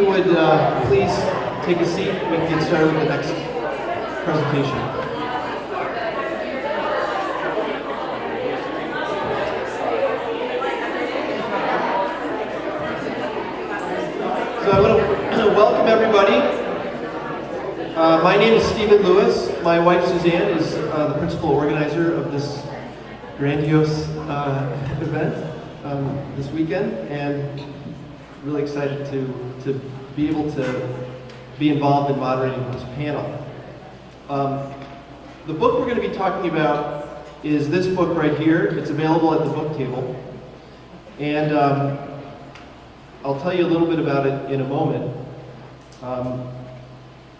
you would please take a seat, we can get started with the next presentation. So I want to welcome everybody. My name is Stephen Lewis. My wife Suzanne is the principal organizer of this grandiose event this weekend, and really excited to be able to be involved in moderating this panel. The book we're going to be talking about is this book right here. It's available at the book table, and I'll tell you a little bit about it in a moment.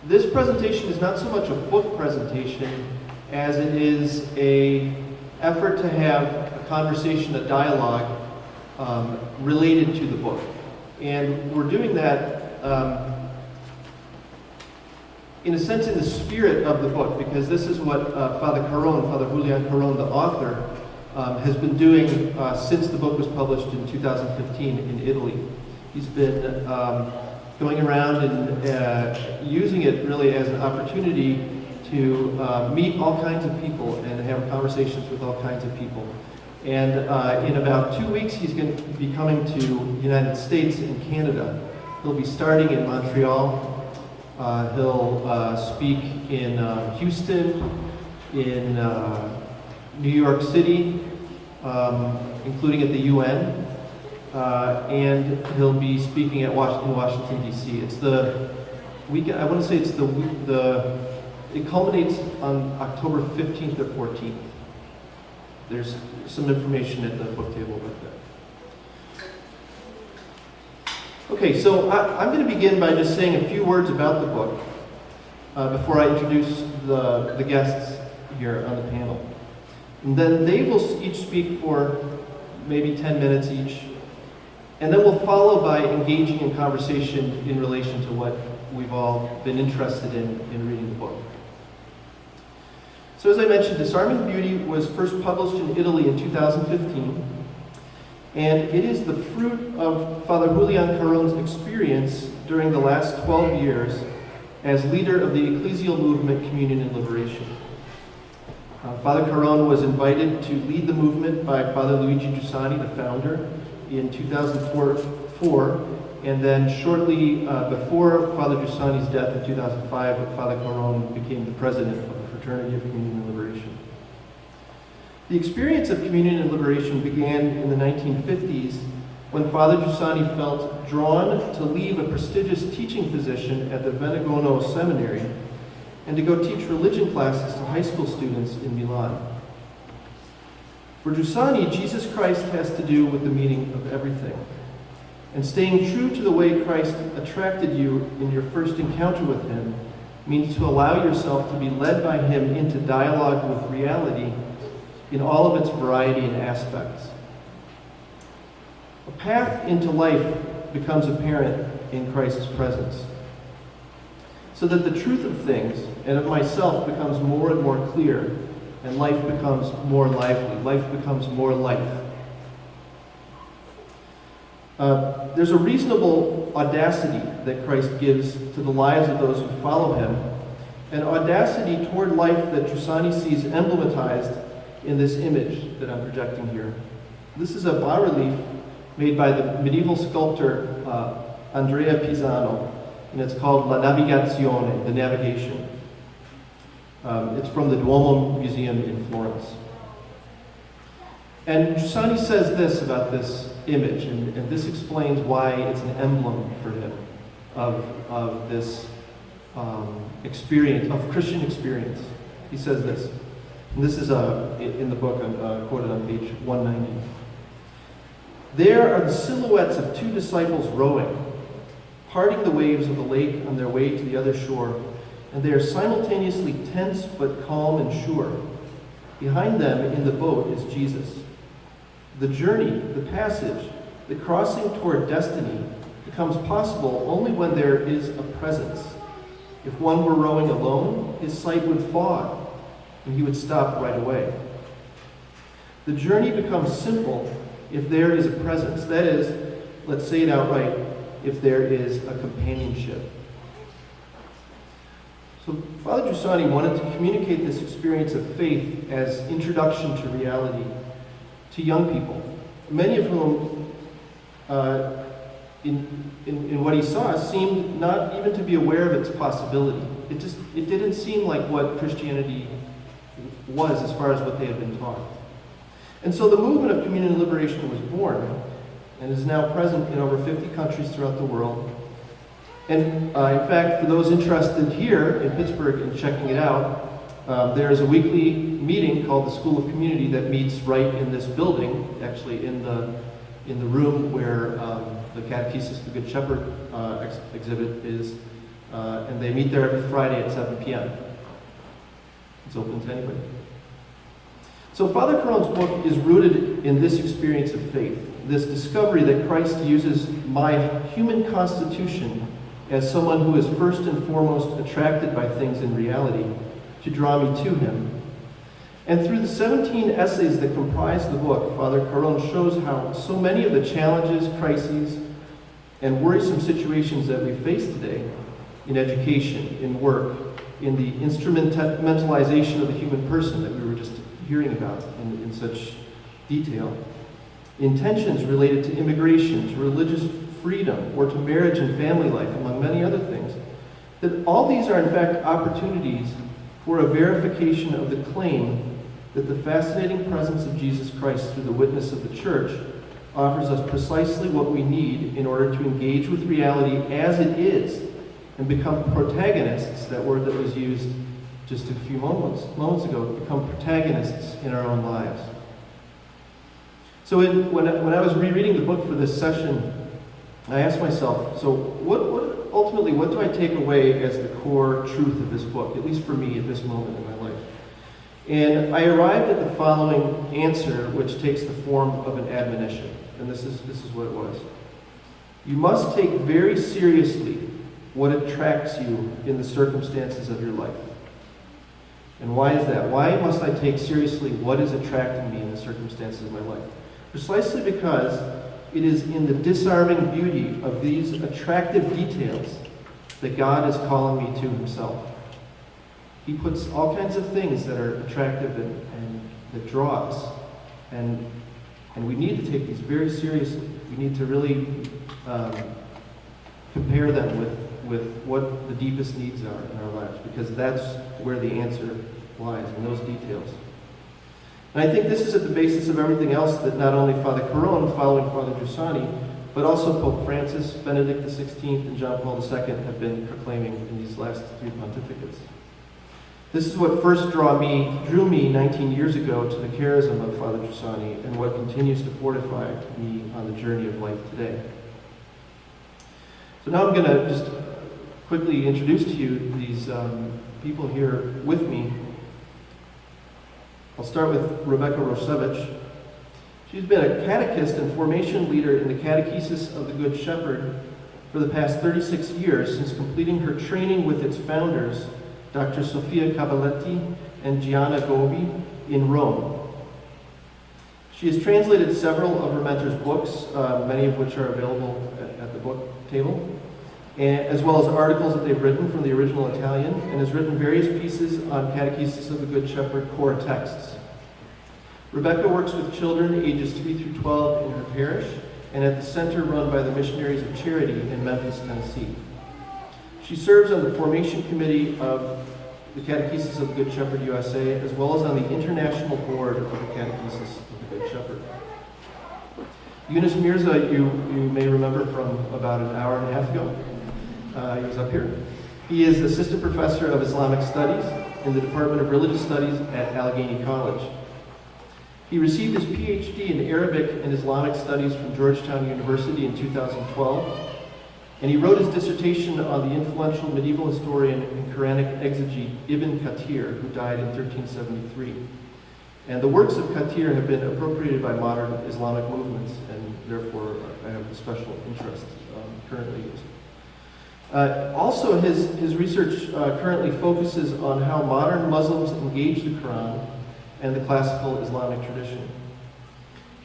This presentation is not so much a book presentation as it is an effort to have a conversation, a dialogue related to the book. And we're doing that in a sense in the spirit of the book, because this is what Father Juliàn Carròn, the author, has been doing since the book was published in 2015 in Italy. He's been going around and using it really as an opportunity to meet all kinds of people and have conversations with all kinds of people. And in about 2 weeks, he's going to be coming to the United States and Canada. He'll be starting in Montreal. He'll speak in Houston, in New York City, including at the UN, and he'll be speaking in Washington, D.C. It's the weekend. I want to say it's it culminates on October 15th or 14th. There's some information at the book table about that. Okay, so I'm going to begin by just saying a few words about the book before I introduce the guests here on the panel. And then they will each speak for maybe 10 minutes each. And then we'll follow by engaging in conversation in relation to what we've all been interested in reading the book. So as I mentioned, Disarming Beauty was first published in Italy in 2015, and it is the fruit of Father Juliàn Carrón's experience during the last 12 years as leader of the ecclesial movement Communion and Liberation. Father Carròn was invited to lead the movement by Father Luigi Giussani, the founder, in 2004, and then shortly before Father Giussani's death in 2005, Father Carròn became the president of the Fraternity of Communion and Liberation. The experience of Communion and Liberation began in the 1950s when Father Giussani felt drawn to leave a prestigious teaching position at the Venegono Seminary and to go teach religion classes to high school students in Milan. For Giussani, Jesus Christ has to do with the meaning of everything. And staying true to the way Christ attracted you in your first encounter with him means to allow yourself to be led by him into dialogue with reality in all of its variety and aspects. A path into life becomes apparent in Christ's presence, so that the truth of things and of myself becomes more and more clear, and life becomes more lively, life becomes more life. There's a reasonable audacity that Christ gives to the lives of those who follow him, an audacity toward life that Giussani sees emblematized in this image that I'm projecting here. This is a bas-relief made by the medieval sculptor Andrea Pisano, and it's called La Navigazione, the navigation. It's from the Duomo Museum in Florence. And Giussani says this about this image, and this explains why it's an emblem for him of this experience, of Christian experience. He says this, and this is in the book, quoted on page 190. There are the silhouettes of two disciples rowing, parting the waves of the lake on their way to the other shore, and they are simultaneously tense but calm and sure. Behind them in the boat is Jesus. The journey, the passage, the crossing toward destiny becomes possible only when there is a presence. If one were rowing alone, his sight would fog, and he would stop right away. The journey becomes simple if there is a presence. That is, let's say it outright, if there is a companionship. So Father Giussani wanted to communicate this experience of faith as introduction to reality to young people, many of whom, in what he saw, seemed not even to be aware of its possibility. It didn't seem like what Christianity was as far as what they had been taught. And so the movement of communion liberation was born and is now present in over 50 countries throughout the world. And in fact, for those interested here in Pittsburgh and checking it out, there's a weekly meeting called the School of Community that meets right in this building, actually in the room where the Catechesis of the Good Shepherd exhibit is, and they meet there every Friday at 7 p.m. It's open to anybody. So Father Carrón's book is rooted in this experience of faith, this discovery that Christ uses my human constitution as someone who is first and foremost attracted by things in reality to draw me to him. And through the 17 essays that comprise the book, Father Carròn shows how so many of the challenges, crises, and worrisome situations that we face today in education, in work, in the instrumentalization of the human person that we were just hearing about in such detail, in tensions related to immigration, to religious freedom, or to marriage and family life, among many other things, that all these are in fact opportunities for a verification of the claim that the fascinating presence of Jesus Christ through the witness of the Church offers us precisely what we need in order to engage with reality as it is and become protagonists, that word that was used just a few moments ago, become protagonists in our own lives. So when I was rereading the book for this session, I asked myself, so ultimately, what do I take away as the core truth of this book, at least for me at this moment in my life? And I arrived at the following answer, which takes the form of an admonition. And this is what it was. You must take very seriously what attracts you in the circumstances of your life. And why is that? Why must I take seriously what is attracting me in the circumstances of my life? Precisely because it is in the disarming beauty of these attractive details that God is calling me to himself. He puts all kinds of things that are attractive and that draw us. And we need to take these very seriously. We need to really compare them with what the deepest needs are in our lives, because that's where the answer lies, in those details. And I think this is at the basis of everything else that not only Father Carròn, following Father Giussani, but also Pope Francis, Benedict XVI, and John Paul II have been proclaiming in these last three pontificates. This is what first drew me 19 years ago to the charism of Father Giussani, and what continues to fortify me on the journey of life today. So now I'm going to just quickly introduce to you these people here with me. I'll start with Rebekah Rojcewizc. She's been a catechist and formation leader in the Catechesis of the Good Shepherd for the past 36 years, since completing her training with its founders, Dr. Sofia Cavalletti and Gianna Gobi, in Rome. She has translated several of her mentor's books, many of which are available at the book table, as well as articles that they've written from the original Italian, and has written various pieces on Catechesis of the Good Shepherd core texts. Rebekah works with children ages 3 through 12 in her parish, and at the center run by the Missionaries of Charity in Memphis, Tennessee. She serves on the formation committee of the Catechesis of the Good Shepherd USA, as well as on the international board of the Catechesis of the Good Shepherd. Younus Mirza, you may remember from about an hour and a half ago. He was up here. He is assistant professor of Islamic Studies in the Department of Religious Studies at Allegheny College. He received his PhD in Arabic and Islamic Studies from Georgetown University in 2012, and he wrote his dissertation on the influential medieval historian and Quranic exegete Ibn Kathir, who died in 1373. And the works of Kathir have been appropriated by modern Islamic movements, and therefore I have a special interest currently. Also, his research currently focuses on how modern Muslims engage the Quran and the classical Islamic tradition.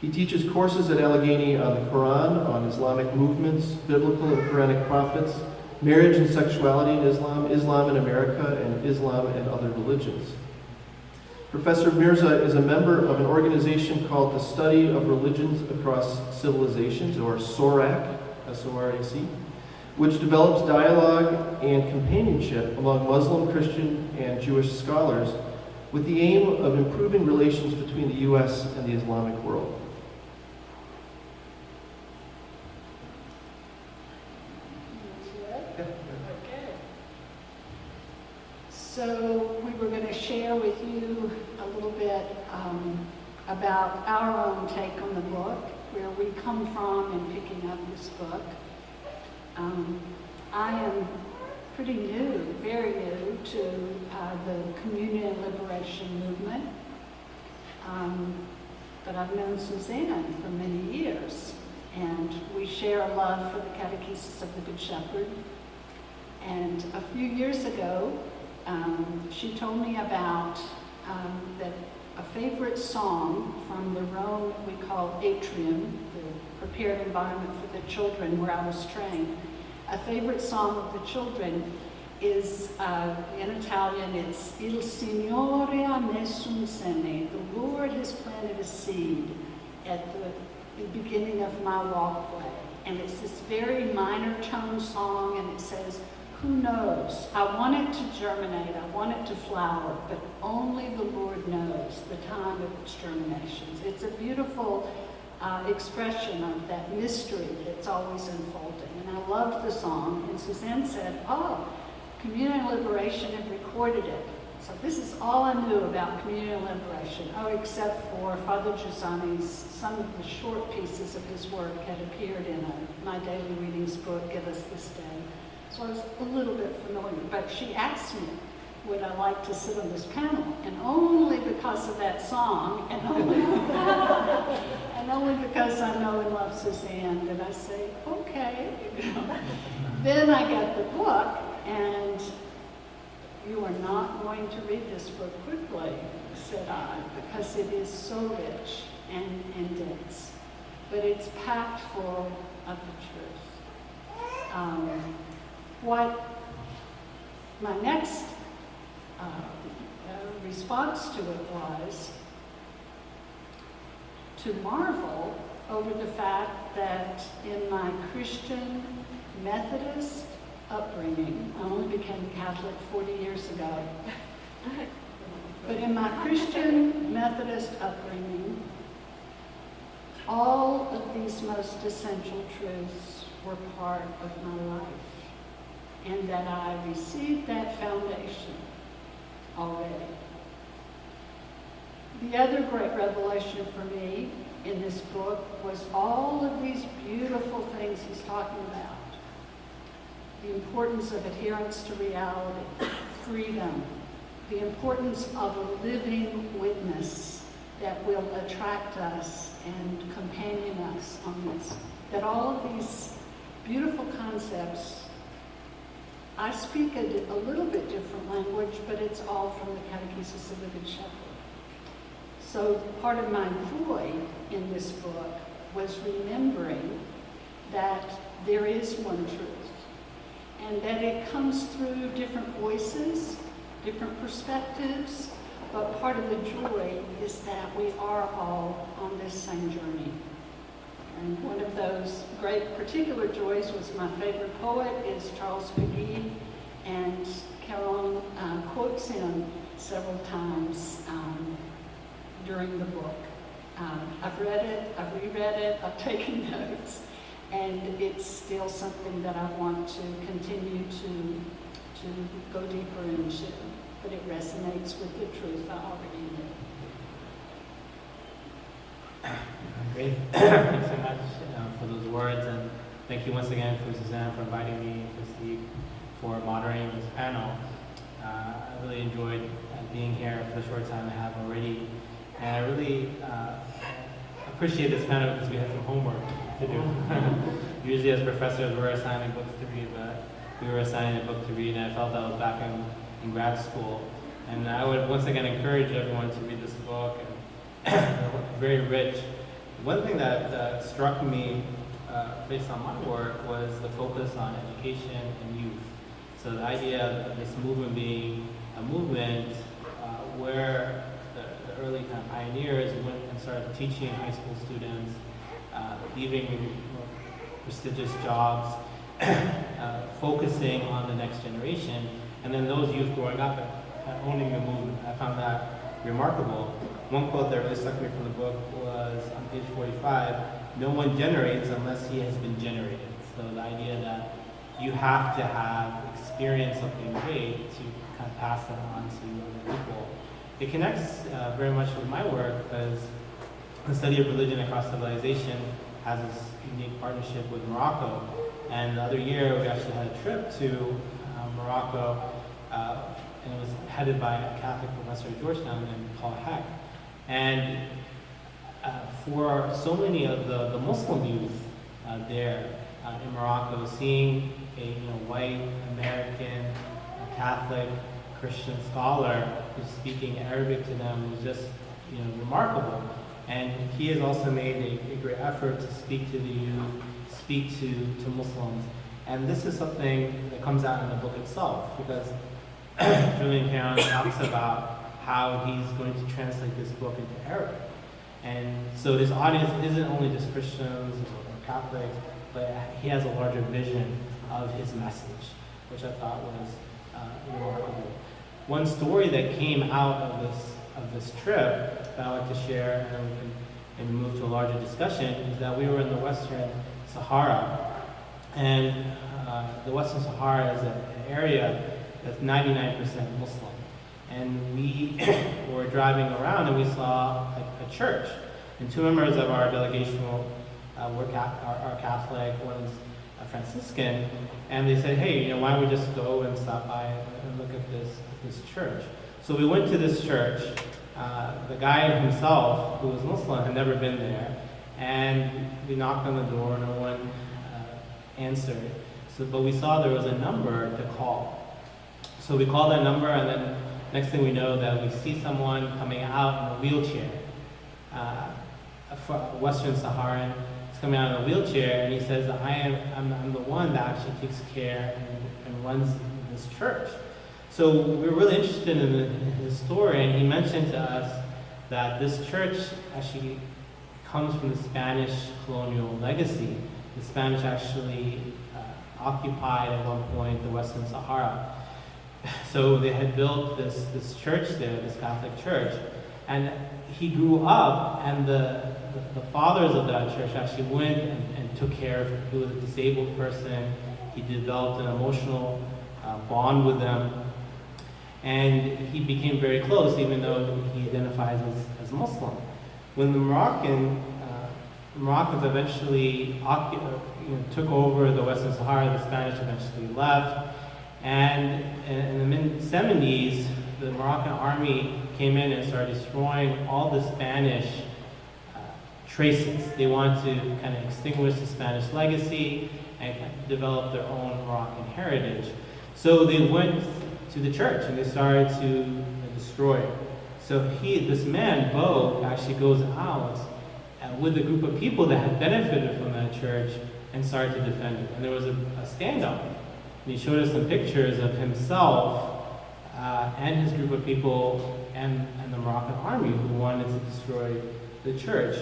He teaches courses at Allegheny on the Quran, on Islamic movements, biblical and Quranic prophets, marriage and sexuality in Islam, Islam in America, and Islam and other religions. Professor Mirza is a member of an organization called the Study of Religions Across Civilizations, or SORAC, S-O-R-A-C, which develops dialogue and companionship among Muslim, Christian, and Jewish scholars with the aim of improving relations between the U.S. and the Islamic world. Okay. So we were going to share with you a little bit about our own take on the book, where we come from in picking up this book. I am pretty new, very new to the communion and liberation movement, but I've known Suzanne for many years, and we share a love for the Catechesis of the Good Shepherd. And a few years ago, she told me about that a favorite song from the Rome we call Atrium, the prepared environment for the children where I was trained. A favorite song of the children is, in Italian, it's Il Signore ha messo un seme. The Lord has planted a seed at the beginning of my walkway. And it's this very minor tone song, and it says, who knows? I want it to germinate, I want it to flower, but only the Lord knows the time of its germinations. It's a beautiful expression of that mystery that's always unfolding. And I loved the song, and Suzanne said, oh, Communion and Liberation had recorded it. So this is all I knew about Communion and Liberation, except for Father Giussani's, some of the short pieces of his work had appeared in my daily readings book, Give Us This Day. So I was a little bit familiar, but she asked me, would I like to sit on this panel? And only because of that song, and only because I know and love Suzanne, did I say, okay. Then I got the book, and you are not going to read this book quickly, said I, because it is so rich and dense. But it's packed full of the truth. What my next response to it was to marvel over the fact that in my Christian Methodist upbringing, I only became Catholic 40 years ago, but in my Christian Methodist upbringing, all of these most essential truths were part of my life, and that I received that foundation already. The other great revelation for me in this book was all of these beautiful things he's talking about. The importance of adherence to reality, freedom, the importance of a living witness that will attract us and companion us on this. That all of these beautiful concepts, I speak a little bit different language, but it's all from the Catechesis of the Good Shepherd. So part of my joy in this book was remembering that there is one truth, and that it comes through different voices, different perspectives, but part of the joy is that we are all on this same journey. And one of those great particular joys was my favorite poet is Charles Peguy, and Carròn quotes him several times during the book. I've read it, I've reread it, I've taken notes, and it's still something that I want to continue to go deeper into, but it resonates with the truth I already knew. Great. Thanks so much for those words, and thank you once again for Suzanne for inviting me to speak, for moderating this panel. I really enjoyed being here for the short time I have already, and I really appreciate this panel because we had some homework to do. Usually as professors we're assigning books to read, but we were assigning a book to read, and I felt I was back in grad school. And I would once again encourage everyone to read this book. And very rich One thing that struck me based on my work was the focus on education and youth. So the idea of this movement being a movement where the early kind of pioneers went and started teaching high school students, leaving prestigious jobs, focusing on the next generation, and then those youth growing up and owning the movement. I found that remarkable. One quote that really stuck me from the book was on page 45, "No one generates unless he has been generated." So the idea that you have to have experience of being great to kind of pass that on to other people. It connects very much with my work because the study of religion across civilization has this unique partnership with Morocco. And the other year we actually had a trip to Morocco, and it was headed by a Catholic professor at Georgetown named Paul Heck. And for so many of the Muslim youth there in Morocco, seeing a white American Catholic Christian scholar who's speaking Arabic to them was just remarkable. And he has also made a great effort to speak to the youth, speak to Muslims. And this is something that comes out in the book itself, because Juliàn Carròn talks about how he's going to translate this book into Arabic. And so his audience isn't only just Christians or Catholics, but he has a larger vision of his message, which I thought was remarkable. One story that came out of this trip that I like to share, and we can maybe move to a larger discussion, is that we were in the Western Sahara. And the Western Sahara is an area that's 99% Muslim. And we were driving around and we saw a church. And two members of our delegation are Catholic, one's a Franciscan. And they said, hey, why don't we just go and stop by and look at this church? So we went to this church. The guy himself, who was Muslim, had never been there. And we knocked on the door, no one answered. But we saw there was a number to call. So we called that number, and then next thing we know that we see someone coming out in a wheelchair. A Western Saharan is coming out in a wheelchair, and he says, I'm the one that actually takes care and runs this church. So we were really interested in his story, and he mentioned to us that this church actually comes from the Spanish colonial legacy. The Spanish actually occupied at one point the Western Sahara. So they had built this church there, this Catholic church, and he grew up, and the fathers of that church actually went and took care of him. He was a disabled person. He developed an emotional bond with them, and he became very close, even though he identifies as Muslim. When the Moroccans eventually took over the Western Sahara, the Spanish eventually left. And in the mid-70s, the Moroccan army came in and started destroying all the Spanish traces. They wanted to kind of extinguish the Spanish legacy and develop their own Moroccan heritage. So they went to the church and they started to destroy it. So this man, Bo, actually goes out with a group of people that had benefited from that church and started to defend it. And there was a standoff. And he showed us some pictures of himself and his group of people and the Moroccan army who wanted to destroy the church.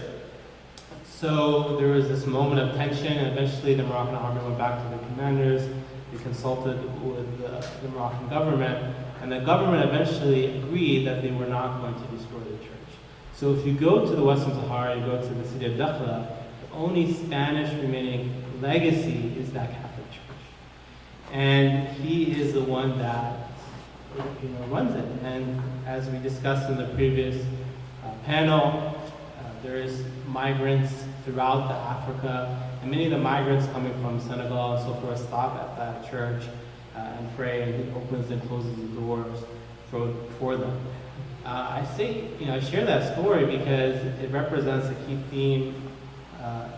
So there was this moment of tension, and eventually the Moroccan army went back to the commanders. They consulted with the Moroccan government, and the government eventually agreed that they were not going to destroy the church. So if you go to the Western Sahara, you go to the city of Dakhla, the only Spanish remaining legacy is that Catholic church. And he is the one that runs it. And as we discussed in the previous panel, there's migrants throughout Africa, and many of the migrants coming from Senegal and so forth stop at that church and pray, and he opens and closes the doors for them. I share that story because it represents a key theme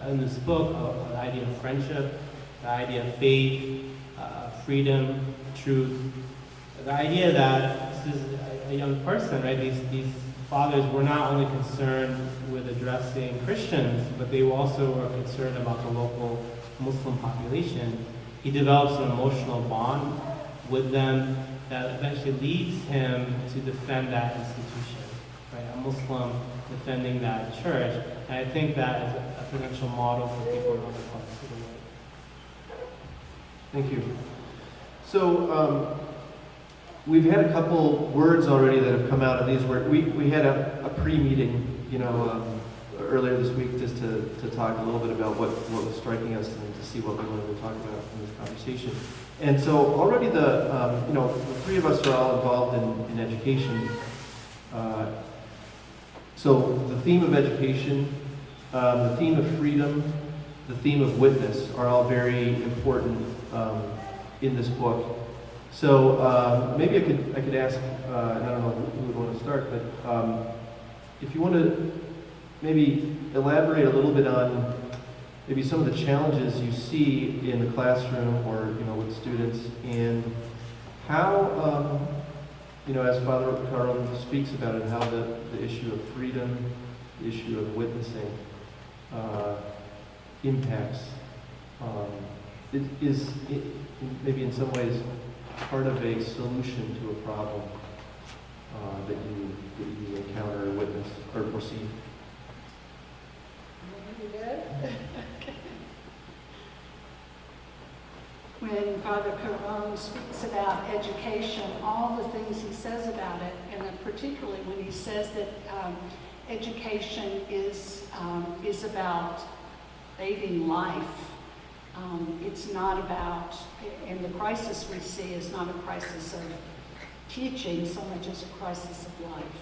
in this book of the idea of friendship, the idea of faith, freedom, truth, the idea that this is a young person, right? These fathers were not only concerned with addressing Christians, but they also were concerned about the local Muslim population. He develops an emotional bond with them that eventually leads him to defend that institution, right? A Muslim defending that church. And I think that is a potential model for people in other parts of the world. Thank you. So we've had a couple words already that have come out, and these were, we had a pre-meeting, earlier this week just to talk a little bit about what was striking us and to see what we wanted to talk about in this conversation. And so already the three of us are all involved in education. So the theme of education, the theme of freedom, the theme of witness are all very important in this book. So maybe I could ask, and I don't know who would want to start, but if you want to maybe elaborate a little bit on maybe some of the challenges you see in the classroom or with students, and how as Father Carròn speaks about it, how the issue of freedom, the issue of witnessing impacts is maybe in some ways part of a solution to a problem that you encounter or witness or see. When Father Carròn speaks about education, all the things he says about it, and then particularly when he says that education is about aiding life. It's not about, and the crisis we see is not a crisis of teaching so much as a crisis of life.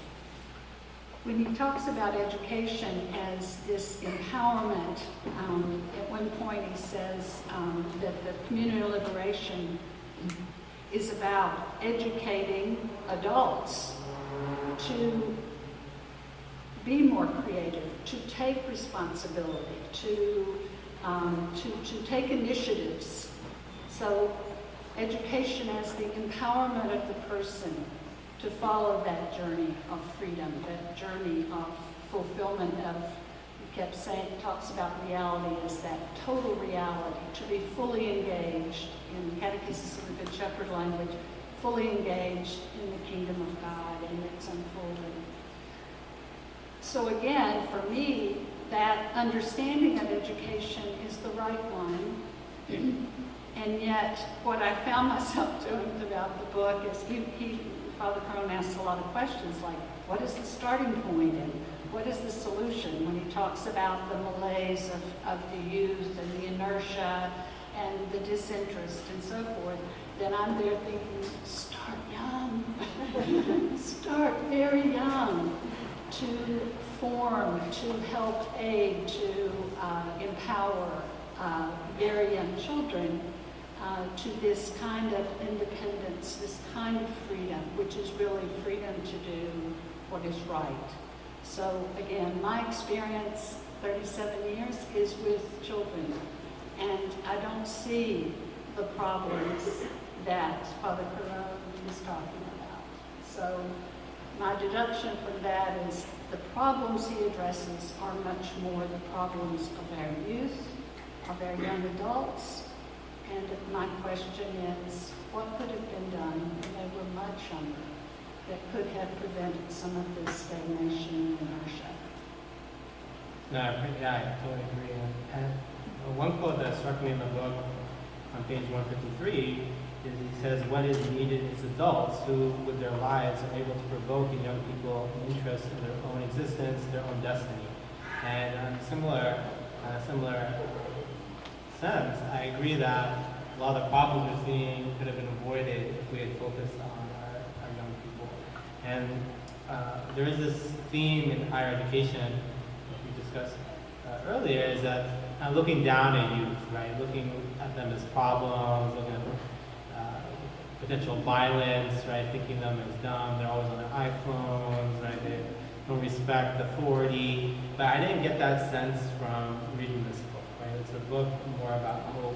When he talks about education as this empowerment, at one point he says that the community liberation is about educating adults to be more creative, to take responsibility, to take initiatives. So education as the empowerment of the person to follow that journey of freedom, that journey of fulfillment of, he kept saying, talks about reality as that total reality, to be fully engaged in Catechesis of the Good Shepherd language, fully engaged in the kingdom of God and its unfolding. So again, for me, that understanding of education is the right one. And yet, what I found myself doing throughout the book is Father Carròn asks a lot of questions like, what is the starting point and what is the solution? When he talks about the malaise of the youth and the inertia and the disinterest and so forth, then I'm there thinking, start young. Start very young to form, to help aid, to empower very young children to this kind of independence, this kind of freedom, which is really freedom to do what is right. So again, my experience, 37 years, is with children, and I don't see the problems that Father Carròn is talking about. So my deduction from that is the problems he addresses are much more the problems of our youth, of our young adults. And my question is, what could have been done when they were much younger that could have prevented some of this stagnation and inertia? I totally agree. And one quote that struck me in the book on page 153 is he says, what is needed is adults who, with their lives, are able to provoke in young people an interest in their own existence, their own destiny. And on a similar sense, I agree that a lot of the problems we're seeing could have been avoided if we had focused on our young people. And there is this theme in higher education, which we discussed earlier, is that looking down at youth, right? Looking at them as problems, looking at potential violence, right? Thinking them as dumb, they're always on their iPhones, right? They don't respect authority. But I didn't get that sense from reading this book, right? It's a book more about hope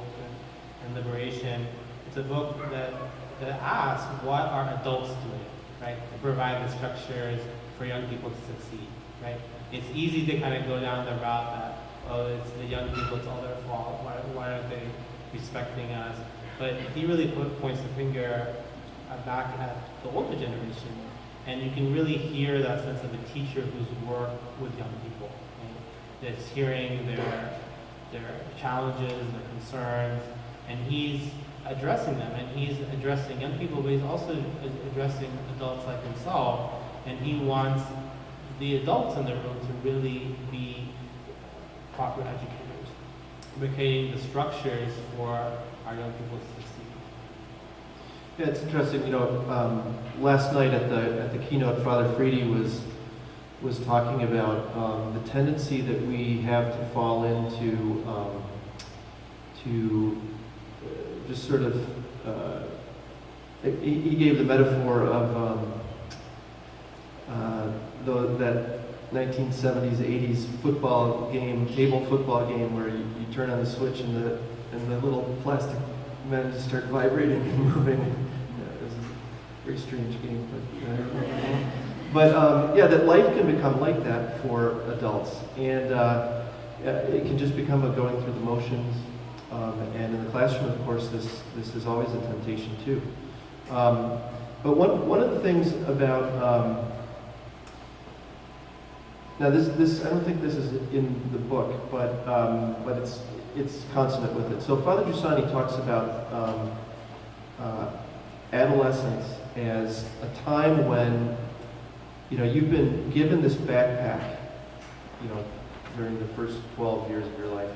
and liberation. It's a book that asks, what are adults doing? right? To provide the structures for young people to succeed, right? It's easy to kind of go down the route that, oh, it's the young people, it's all their fault. Why aren't they respecting us? But he really points the finger back at the older generation, and you can really hear that sense of a teacher who's worked with young people, right? That's hearing their challenges, their concerns, and he's addressing them, and he's addressing young people, but he's also addressing adults like himself, and he wants the adults in the room to really be proper educators, creating the structures for our young people to succeed. Yeah, it's interesting. Last night at the keynote, Father Friede was talking about the tendency that we have to fall into just sort of. He gave the metaphor of that 1970s, 80s football game, table football game, where you turn on the switch and the little plastic men just start vibrating and moving. It was a very strange game, but that life can become like that for adults, and it can just become a going through the motions. And in the classroom, of course, this is always a temptation too. But one of the things about now this I don't think this is in the book, but it's consonant with it. So Father Giussani talks about adolescence as a time when you've been given this backpack, during the first 12 years of your life,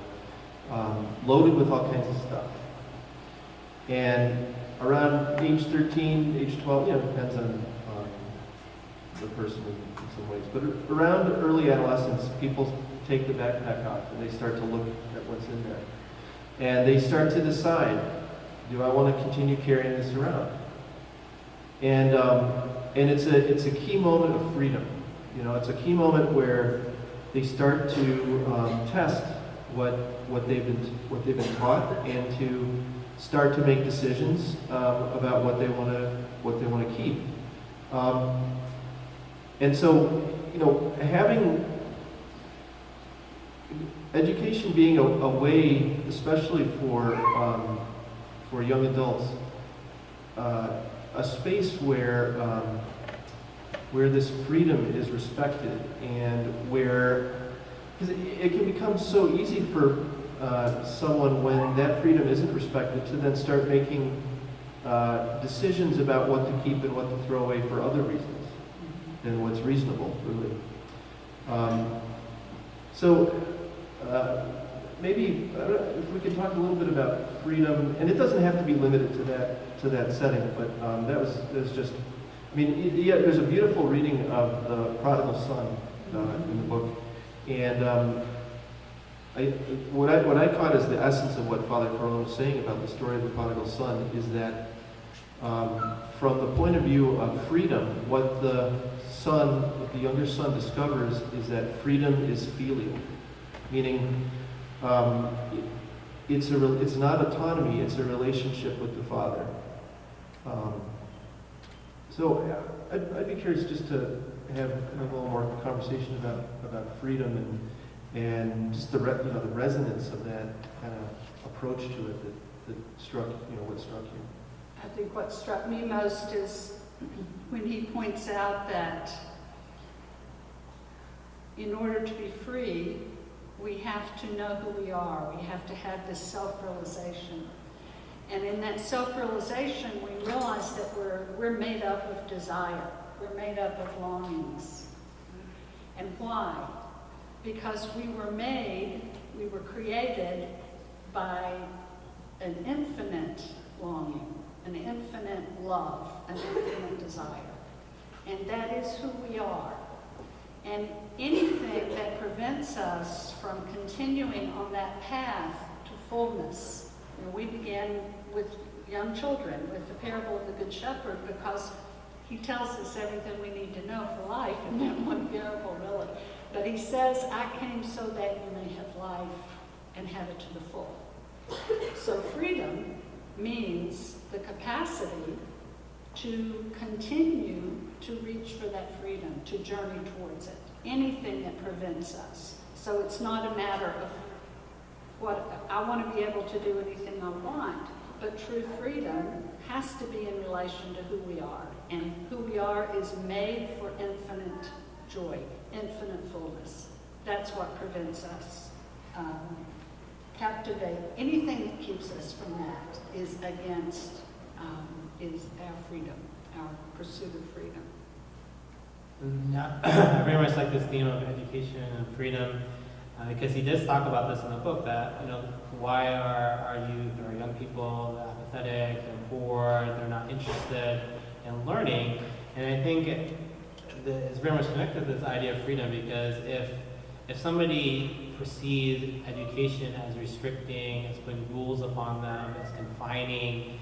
loaded with all kinds of stuff. And around age 13, age 12, depends on the person in some ways, but around early adolescence, people take the backpack off and they start to look at what's in there. And they start to decide, do I want to continue carrying this around? And it's a key moment of freedom. It's a key moment where they start to test what they've been taught, and to start to make decisions about what they want to keep. And so, having education being a way, especially for young adults, a space where this freedom is respected, and where, because it can become so easy for someone, when that freedom isn't respected, to then start making decisions about what to keep and what to throw away for other reasons than what's reasonable, really. Maybe if we could talk a little bit about freedom, and it doesn't have to be limited to that setting, but that was just. There's a beautiful reading of the Prodigal Son in the book, and what I caught as the essence of what Father Carròn was saying about the story of the Prodigal Son is that, from the point of view of freedom, what the younger son discovers is that freedom is filial, meaning it's not autonomy; it's a relationship with the Father. So I'd be curious just to have a little more conversation about freedom and just the resonance of that kind of approach to it that struck what struck you. I think what struck me most is when he points out that in order to be free, we have to know who we are. We have to have this self-realization. And in that self-realization, we realize that we're made up of desire. We're made up of longings. And why? Because we were created by an infinite longing, an infinite love, an infinite desire. And that is who we are. And anything that prevents us from continuing on that path to fullness. We began with young children, with the parable of the Good Shepherd, because he tells us everything we need to know for life in that one parable, really. But he says, I came so that you may have life and have it to the full. So freedom means the capacity to continue to reach for that freedom, to journey towards it. Anything that prevents us. So it's not a matter of what I want to be able to do anything I want, but true freedom has to be in relation to who we are. And who we are is made for infinite joy, infinite fullness. That's what prevents us. Captivate. Anything that keeps us from that is against, is our freedom, our pursuit of freedom. Yeah, I very much like this theme of education and freedom, because he does talk about this in the book, that, why are our youth or young people apathetic, they're bored, they're not interested in learning. And I think it's very much connected to this idea of freedom, because if somebody perceives education as restricting, as putting rules upon them, as confining,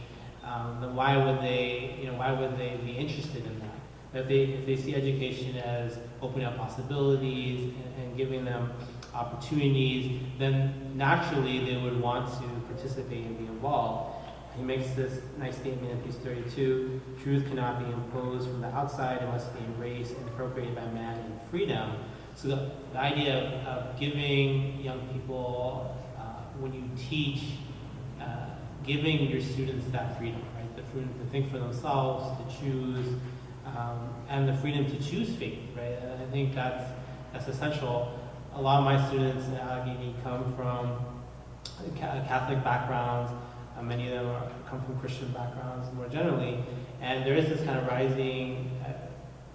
then why would they be interested in that? If they see education as opening up possibilities and giving them opportunities, then naturally they would want to participate and be involved. He makes this nice statement in piece 32: truth cannot be imposed from the outside, it must be embraced and appropriated by man in freedom. So the idea of giving young people, when you teach, giving your students that freedom, right? The freedom to think for themselves, to choose, and the freedom to choose faith, right? And I think that's essential. A lot of my students at Allegheny come from Catholic backgrounds. Many of them come from Christian backgrounds more generally, and there is this kind of rising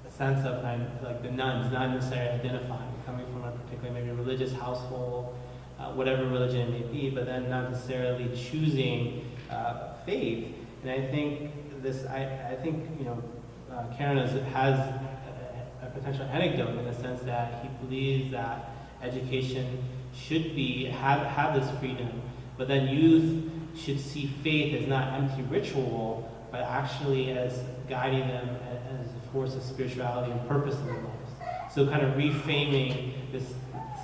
sense of like the nuns not necessarily identifying, coming from a particular maybe religious household, whatever religion it may be, but then not necessarily choosing faith. And I think Carròn has a potential anecdote in the sense that he believes that education should have this freedom, but then youth should see faith as not empty ritual, but actually as guiding them as a force of spirituality and purpose in their lives. So kind of reframing this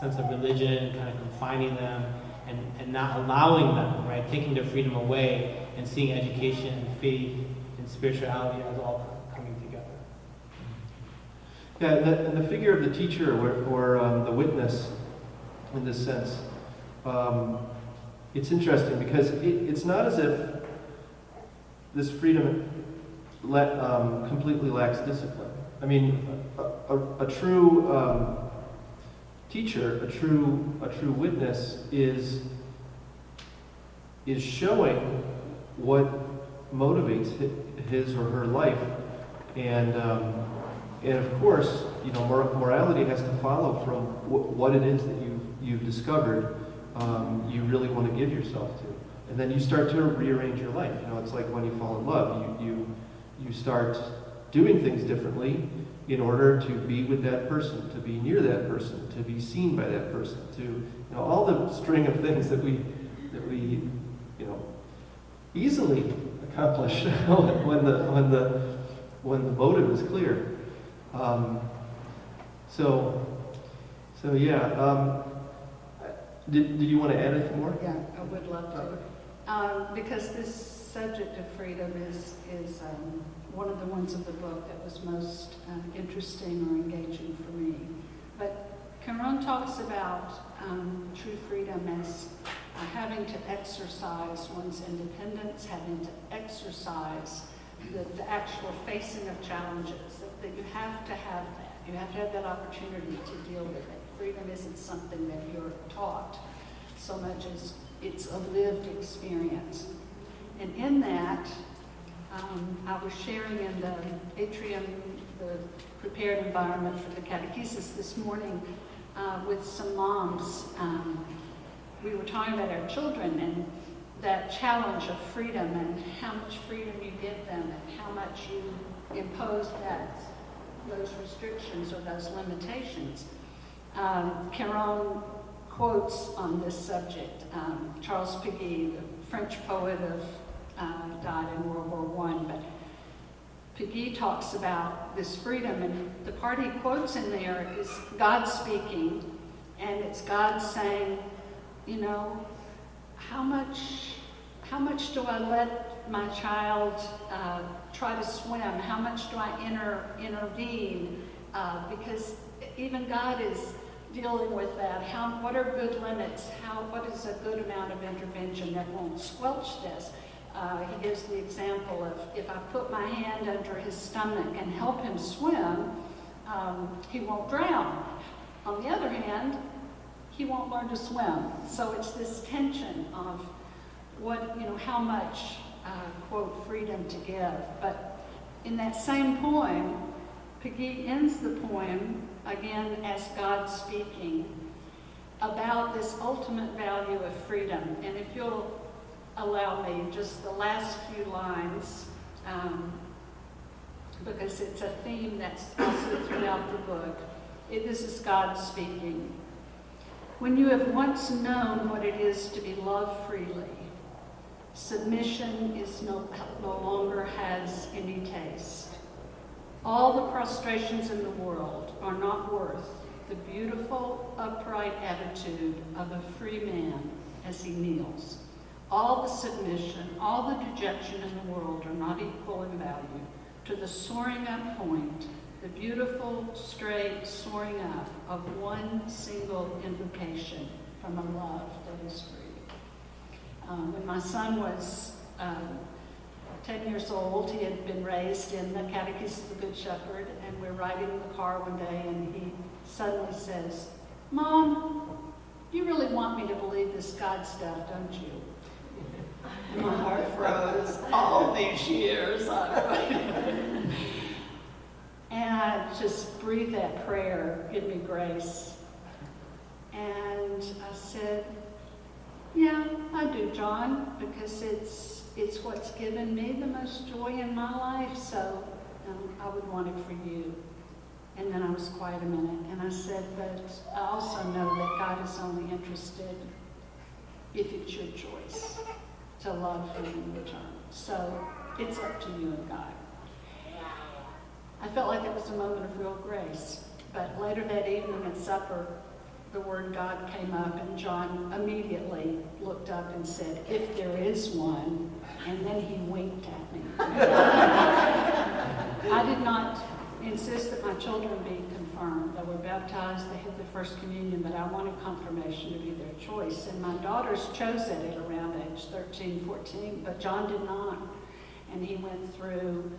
sense of religion, kind of confining them and not allowing them, right, taking their freedom away and seeing education and faith and spirituality as all coming together. Yeah, and the figure of the teacher or the witness in this sense, it's interesting because it's not as if this freedom completely lacks discipline. I mean, a true teacher, a true witness is showing what motivates his or her life, and of course, morality has to follow from what it is that you've discovered you really want to give yourself to, and then you start to rearrange your life. It's like when you fall in love, you start doing things differently in order to be with that person, to be near that person, to be seen by that person, to all the string of things that we easily accomplish when the motive is clear. Did you want to add anything more? Yeah, I would love to. Because this subject of freedom is one of the ones of the book that was most interesting or engaging for me. But Carròn talks about true freedom as having to exercise one's independence, having to exercise the actual facing of challenges, that you have to have that. You have to have that opportunity to deal with it. Freedom isn't something that you're taught so much as it's a lived experience. And in that, I was sharing in the atrium, the prepared environment for the Catechesis this morning with some moms. We were talking about our children and that challenge of freedom and how much freedom you give them and how much you impose those restrictions or those limitations. Carròn quotes on this subject Charles Péguy, the French poet died in World War I, but Péguy talks about this freedom, and the part he quotes in there is God speaking, and it's God saying, how much do I let my child try to swim? How much do I intervene? Because even God is dealing with that. What are good limits? What is a good amount of intervention that won't squelch this? He gives the example of if I put my hand under his stomach and help him swim, he won't drown. On the other hand, he won't learn to swim. So it's this tension of how much, quote, freedom to give. But in that same poem, Peggy ends the poem, again, as God speaking, about this ultimate value of freedom. And if you'll allow me, just the last few lines, because it's a theme that's also throughout the book. This is God speaking. When you have once known what it is to be loved freely, submission is no longer has any taste. All the prostrations in the world are not worth the beautiful, upright attitude of a free man as he kneels. All the submission, all the dejection in the world are not equal in value to the soaring up point, the beautiful, straight soaring up of one single invocation from a love that is free. When my son was 10 years old, he had been raised in the Catechesis of the Good Shepherd, and we're riding in the car one day, and he suddenly says, "Mom, you really want me to believe this God stuff, don't you?" And my heart froze. All these years, and I just breathed that prayer, "Give me grace." And I said, "Yeah, I do, John, because it's what's given me the most joy in my life, so I would want it for you." And then I was quiet a minute, and I said, "But I also know that God is only interested if it's your choice to love him in return. So it's up to you and God." I felt like it was a moment of real grace. But later that evening at supper, the word God came up, and John immediately looked up and said, "If there is one," and then he winked at me. I did not insist that my children be confirmed. They were baptized, they had the first communion, but I wanted confirmation to be their choice. And my daughters chose it at around age 13, 14, but John did not. And he went through,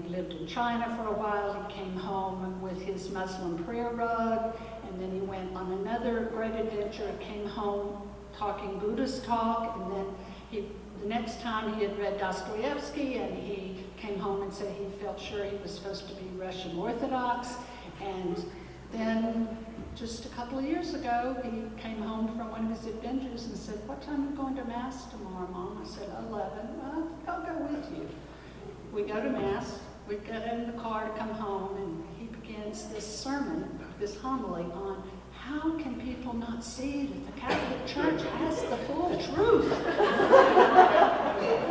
he lived in China for a while, he came home with his Muslim prayer rug, and then he went on another great adventure, came home talking Buddhist talk, and then the next time he had read Dostoevsky, and he came home and said he felt sure he was supposed to be Russian Orthodox. And then just a couple of years ago, he came home from one of his adventures and said, "What time are you going to Mass tomorrow, Mom?" I said, 11. "Well, I'll go with you." We go to Mass, we get in the car to come home, and he begins this sermon, this homily on how can people not see that the Catholic Church has the full truth?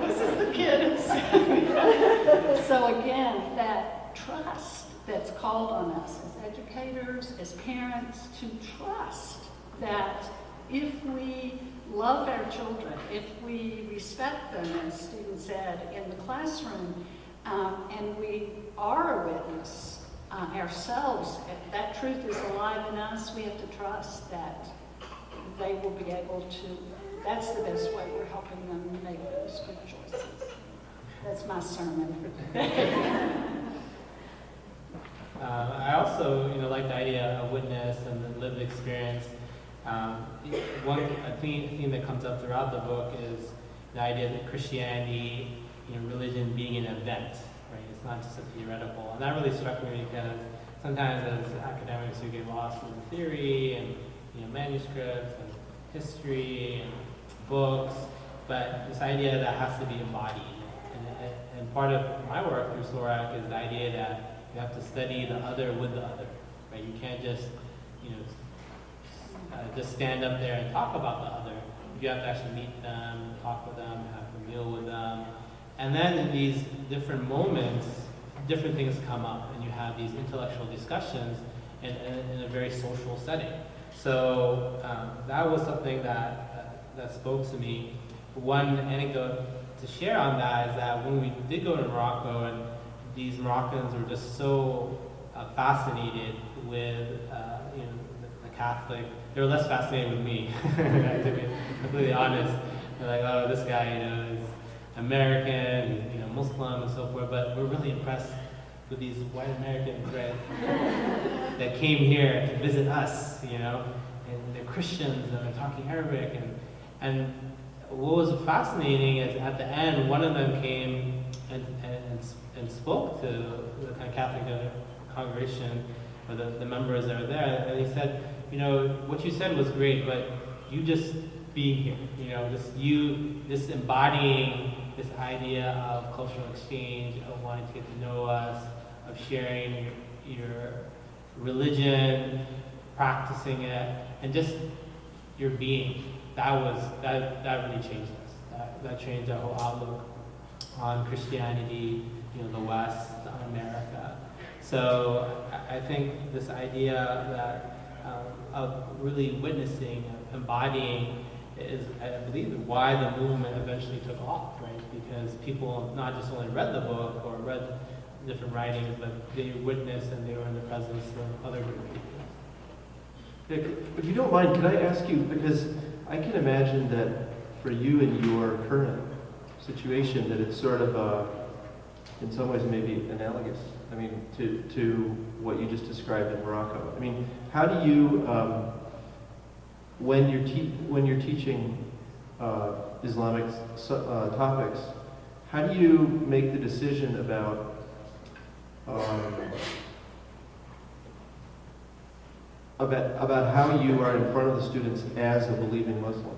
This is the kid. So again, that trust that's called on us as educators, as parents, to trust that if we love our children, if we respect them, as Stephen said, in the classroom, and we are a witness ourselves, if that truth is alive in us, we have to trust that they will be able to, that's the best way we're helping them make those good choices. That's my sermon for today. I also, like the idea of witness and the lived experience. One theme that comes up throughout the book is the idea that Christianity, religion being an event, right? It's not just a theoretical, and that really struck me because sometimes as academics we get lost in the theory and manuscripts and history and books, but this idea that has to be embodied. And part of my work through SORAC is the idea that you have to study the other with the other, right? You can't just, just stand up there and talk about the other. You have to actually meet them, talk with them, have a meal with them. And then in these different moments, different things come up, and you have these intellectual discussions in a very social setting. So that was something that spoke to me. One anecdote to share on that is that when we did go to Morocco, and these Moroccans were just so fascinated with the Catholic. They were less fascinated with me, to be completely honest. They're like, oh, this guy, is American, he's, Muslim and so forth. But we're really impressed with these white Americans, right, that came here to visit us, and they're Christians and they're talking Arabic, and what was fascinating is at the end, one of them came and spoke to the kind of Catholic congregation, or the members that are there, and he said, what you said was great, but you just being here, just embodying this idea of cultural exchange, of wanting to get to know us, of sharing your religion, practicing it, and just your being. That really changed us. That changed our whole outlook on Christianity, the West, on America. So I think this idea that of really witnessing, embodying, is, I believe, why the movement eventually took off, right? Because people not just only read the book or read different writings, but they witnessed and they were in the presence of other good people. If you don't mind, can I ask you, because I can imagine that for you in your current situation, that it's sort of, in some ways, maybe analogous. I mean, to what you just described in Morocco. I mean, how do you, when you're teaching Islamic topics, how do you make the decision about how you are in front of the students as a believing Muslim?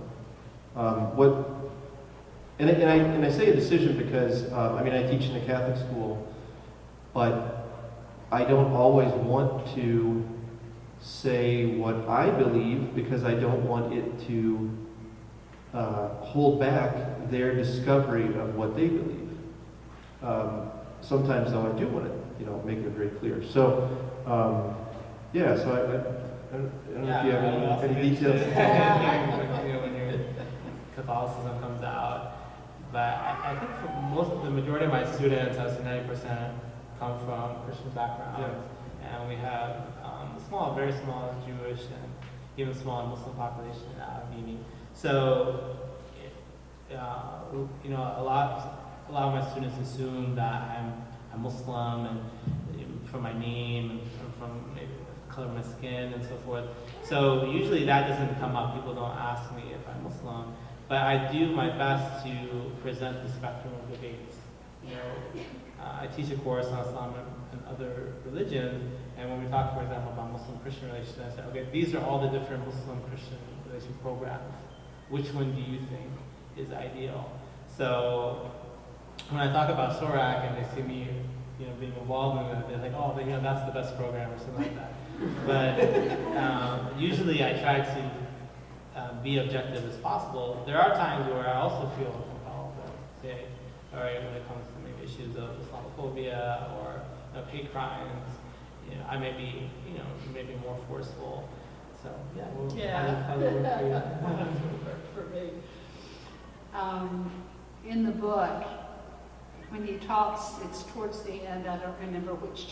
And I say a decision because I teach in a Catholic school, but I don't always want to say what I believe because I don't want it to hold back their discovery of what they believe. Sometimes, though, I do want to, make it very clear. So, so I don't know if you have any details. When your Catholicism comes out, but I think for the majority of my students, I would say 90% come from Christian backgrounds, and we have very small Jewish and even small Muslim population at Allegheny. So, a lot of my students assume that I'm Muslim, and from my name and from maybe the color of my skin and so forth. So usually that doesn't come up. People don't ask me if I'm Muslim, but I do my best to present the spectrum of debates. I teach a course on Islam and other religions, and when we talk, for example, about Muslim-Christian relations, I say, okay, these are all the different Muslim-Christian relation programs. Which one do you think is ideal? So when I talk about SORAC and they see me, being involved in it, they're like, oh, that's the best program or something like that. But usually I try to be objective as possible. There are times where I also feel compelled to say, all right, when it comes to maybe issues of Islamophobia or hate crimes, I may be, maybe more forceful. So how does it work for you? For me. In the book, when he talks, it's towards the end, I don't remember which